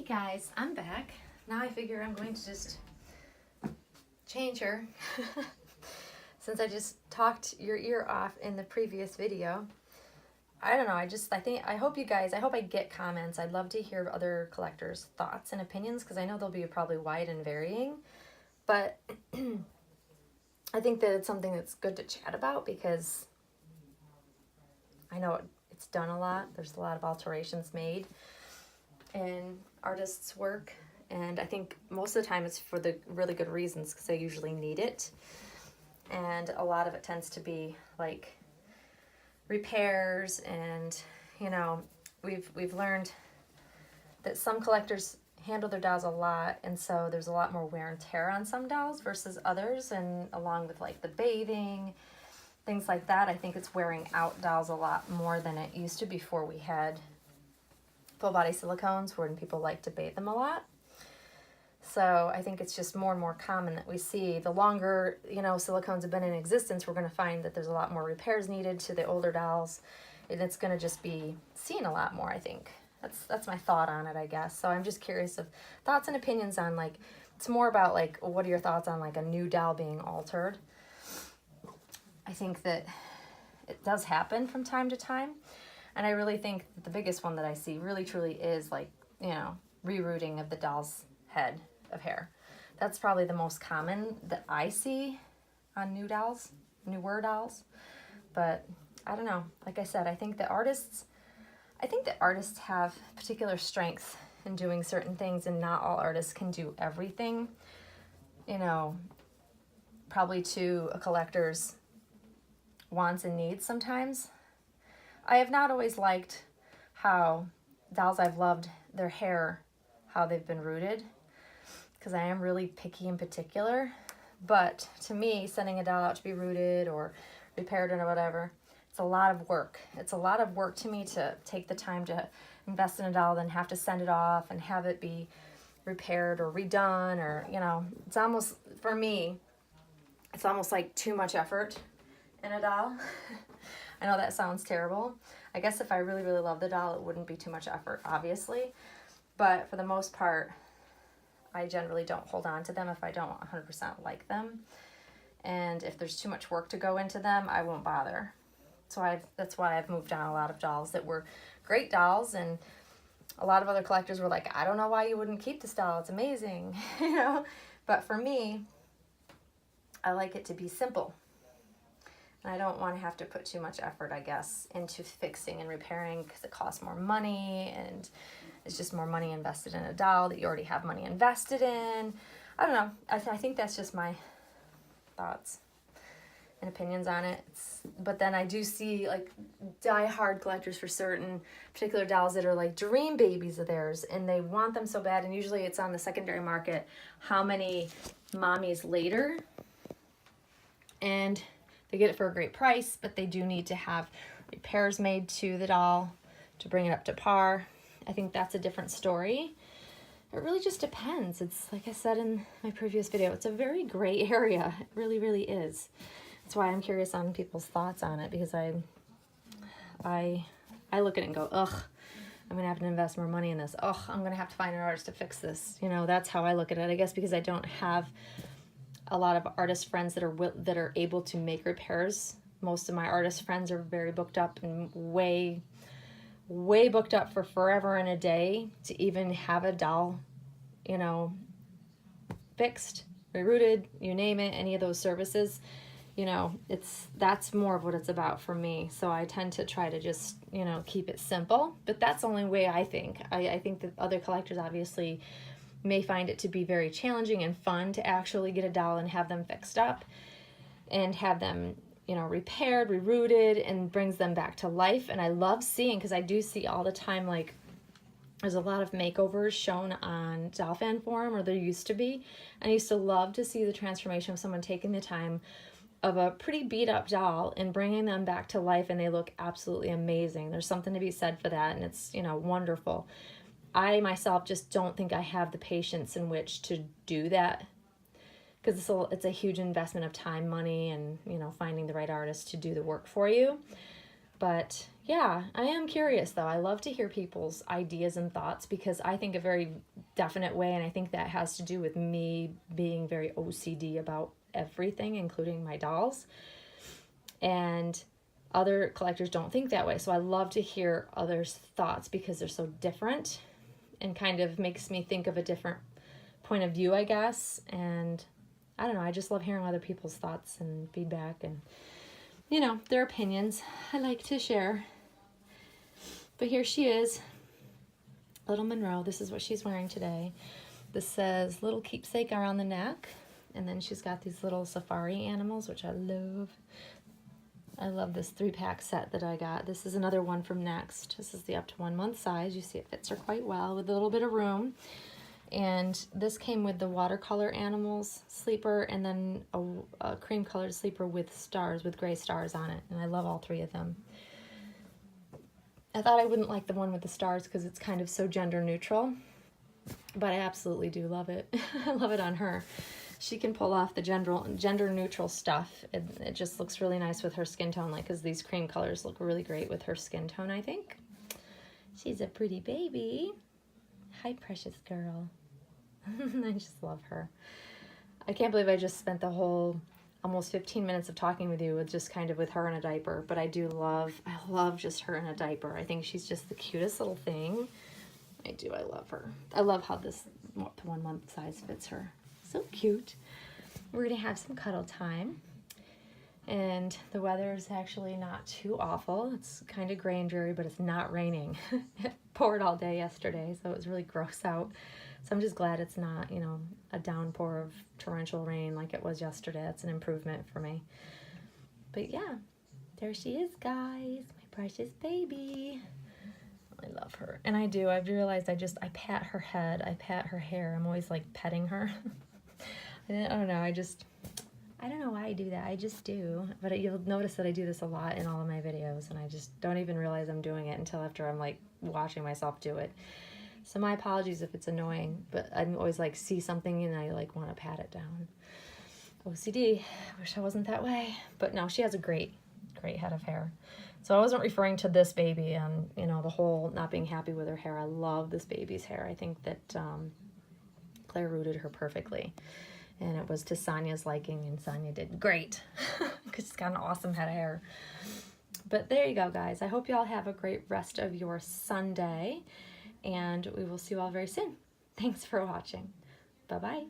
guys, I'm back. Now I figure I'm going to just change her since I just talked your ear off in the previous video. I don't know, I hope I get comments. I'd love to hear other collectors' thoughts and opinions because I know they'll be probably wide and varying, but I think that it's something that's good to chat about because I know it's done a lot. There's a lot of alterations made in artists' work, and I think most of the time it's for the really good reasons because they usually need it, and a lot of it tends to be like repairs, and you know, we've learned that some collectors handle their dolls a lot, and so there's a lot more wear and tear on some dolls versus others, and along with like the bathing, things like that, I think it's wearing out dolls a lot more than it used to before we had full body silicones when people like to bathe them a lot. So I think it's just more and more common that we see the longer, you know, silicones have been in existence, we're going to find that there's a lot more repairs needed to the older dolls, and it's going to just be seen a lot more, I think. That's my thought on it, I guess. So I'm just curious of thoughts and opinions on, like, it's more about like, what are your thoughts on like a new doll being altered? I think that it does happen from time to time. And I really think that the biggest one that I see really truly is like, you know, rerooting of the doll's head of hair. That's probably the most common that I see on newer dolls. But I don't know. Like I said, I think that artists have particular strengths in doing certain things, and not all artists can do everything. You know, probably to a collector's wants and needs sometimes. I have not always liked how dolls I've loved their hair, how they've been rooted, because I am really picky in particular. But to me, sending a doll out to be rooted or repaired or whatever, it's a lot of work. It's a lot of work to me to take the time to invest in a doll, then have to send it off and have it be repaired or redone, or, you know, it's almost, for me, it's almost like too much effort in a doll. I know that sounds terrible. I guess if I really, really love the doll, it wouldn't be too much effort, obviously. But for the most part, I generally don't hold on to them if I don't 100% like them. And if there's too much work to go into them, I won't bother. So that's why I've moved on a lot of dolls that were great dolls, and a lot of other collectors were like, I don't know why you wouldn't keep this doll, it's amazing, you know? But for me, I like it to be simple. And I don't want to have to put too much effort, I guess, into fixing and repairing because it costs more money, and it's just more money invested in a doll that you already have money invested in. I don't know. I think that's just my thoughts and opinions on it. But then I do see like die-hard collectors for certain particular dolls that are like dream babies of theirs, and they want them so bad, and usually it's on the secondary market how many mommies later, and they get it for a great price, but they do need to have repairs made to the doll to bring it up to par. I think that's a different story. It really just depends. It's like I said in my previous video, it's a very gray area. It really, really is. That's why I'm curious on people's thoughts on it, because I look at it and go, ugh, I'm gonna have to invest more money in this. Ugh, I'm gonna have to find an artist to fix this. You know, that's how I look at it, I guess, because I don't have a lot of artist friends that are able to make repairs. Most of my artist friends are very booked up and way booked up for forever and a day to even have a doll, you know, fixed, rerouted, you name it, any of those services. You know, that's more of what it's about for me. So I tend to try to just, you know, keep it simple, but that's the only way I think. I think that other collectors obviously may find it to be very challenging and fun to actually get a doll and have them fixed up and have them, you know, repaired, rerooted, and brings them back to life. And I love seeing, because I do see all the time, like, there's a lot of makeovers shown on Doll Fan Forum, or there used to be, and I used to love to see the transformation of someone taking the time of a pretty beat up doll and bringing them back to life, and they look absolutely amazing. There's something to be said for that, and it's, you know, wonderful. I myself just don't think I have the patience in which to do that, because it's a huge investment of time, money, and, you know, finding the right artist to do the work for you. But Yeah, I am curious though. I love to hear people's ideas and thoughts because I think a very definite way, and I think that has to do with me being very OCD about everything, including my dolls. And other collectors don't think that way. So I love to hear others' thoughts because they're so different and kind of makes me think of a different point of view, I guess. And I don't know, I just love hearing other people's thoughts and feedback and, you know, their opinions. I like to share. But here she is, little Monroe. This is what she's wearing today. This says little keepsake around the neck. And then she's got these little safari animals, which I love. I love this 3-pack set that I got. This is another one from Next. This is the up to 1 month size. You see it fits her quite well with a little bit of room. And this came with the watercolor animals sleeper and then a cream colored sleeper with stars, with gray stars on it. And I love all 3 of them. I thought I wouldn't like the one with the stars because it's kind of so gender neutral, but I absolutely do love it. I love it on her. She can pull off the gender neutral stuff. It just looks really nice with her skin tone, like, because these cream colors look really great with her skin tone, I think. She's a pretty baby. Hi, precious girl. I just love her. I can't believe I just spent the whole almost 15 minutes of talking with you with just kind of with her in a diaper, but I love just her in a diaper. I think she's just the cutest little thing. I love her. I love how this 1 month size fits her. So cute. We're gonna have some cuddle time. And the weather is actually not too awful. It's kind of gray and dreary, but it's not raining. It poured all day yesterday, so it was really gross out. So I'm just glad it's not, you know, a downpour of torrential rain like it was yesterday. That's an improvement for me. But yeah, there she is, guys. My precious baby. I love her. And I've realized I pat her head, I pat her hair. I'm always like petting her. I don't know, I don't know why I do that. I just do. But you'll notice that I do this a lot in all of my videos, and I just don't even realize I'm doing it until after I'm like watching myself do it. So my apologies if it's annoying, but I'm always like see something and I like want to pat it down. OCD. I wish I wasn't that way. But no, she has a great head of hair. So I wasn't referring to this baby and, you know, the whole not being happy with her hair. I love this baby's hair. I think that Claire rooted her perfectly. And it was to Sonia's liking, and Sonia did great because she's got an awesome head of hair. But there you go, guys. I hope you all have a great rest of your Sunday, and we will see you all very soon. Thanks for watching. Bye-bye.